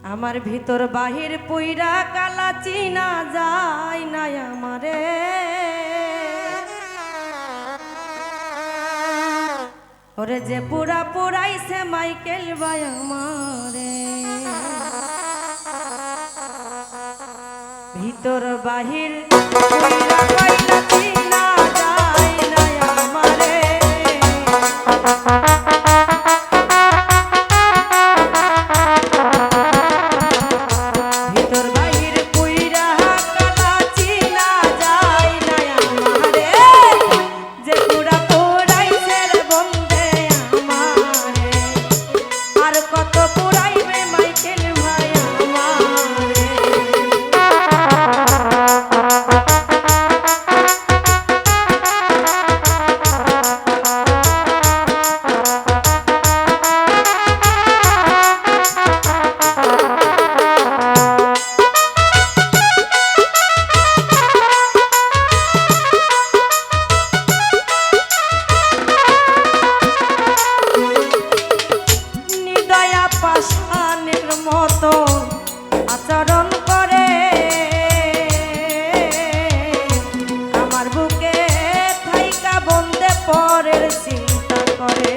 আমার ভিতর বাহির পুইরা কালা চিনা যায় না আমারে ওরে যে পুরা পুরাইছে মাইকেল ভাই আমারে ভিতর বাহির পুইরা কালা চিনা যায় না আমারে আচরণ করে আমার বুকে থাইকা বন্দে পরের চিন্তা করে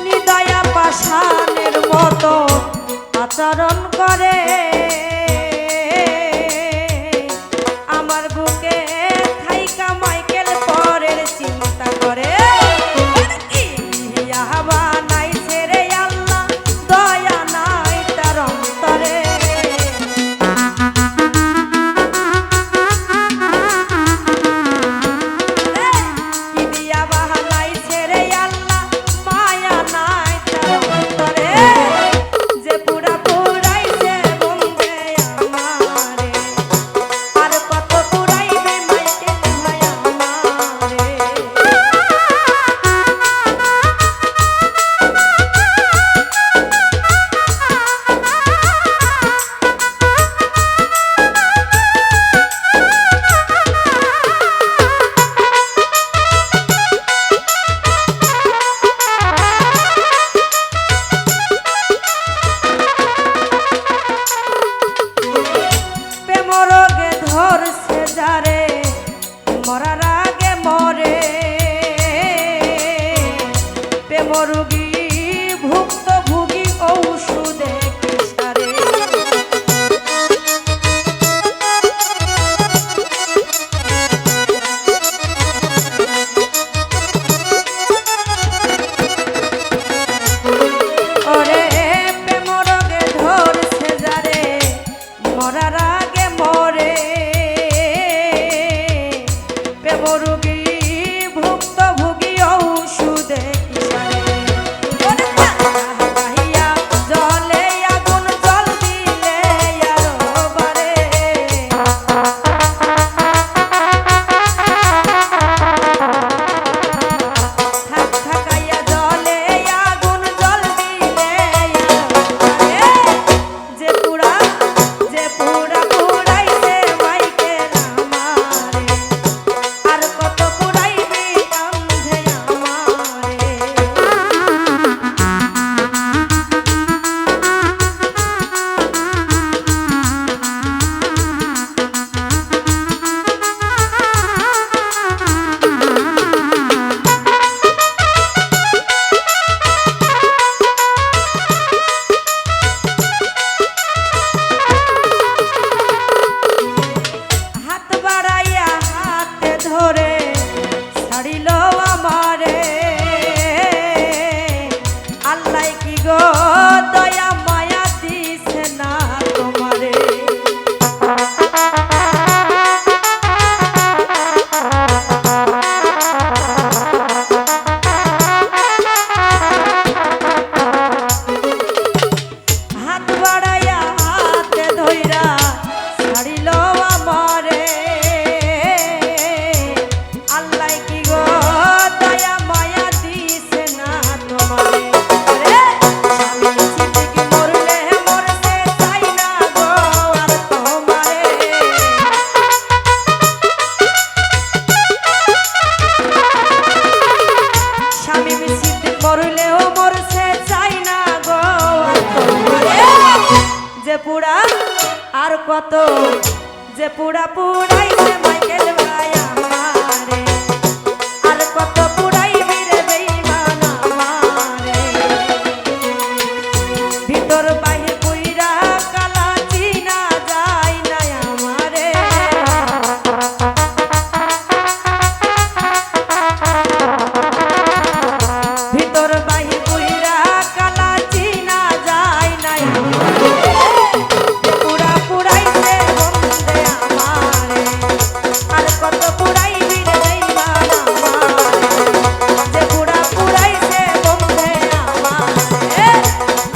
নিদয়া পাষাণের মতো আচরণ করে যে পুরা পুরাইছে পুরা আর কত যে পুরা পুরাইছে মাইকেল ভাই আমারে আর কত পুরাইবি রে বেঈমান আমারে ভিতর বাহির পুইরা কালা চিনা যায় না আমারে ভিতর বাহির পুইরা কালা চিনা যায় না পুরা পুরাইছে বন্দে আমারে আর কত পুরাইবি রে বেঈমান আমারে যে পুরা পুরাইছে বন্দে আমারে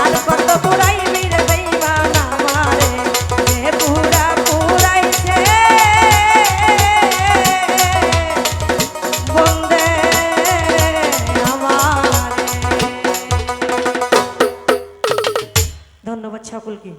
আর কত পুরাইবি রে বেঈমান আমারে যে পুরা পুরাইছে বন্দে আমারে। ধন্যবাদ সকলকে।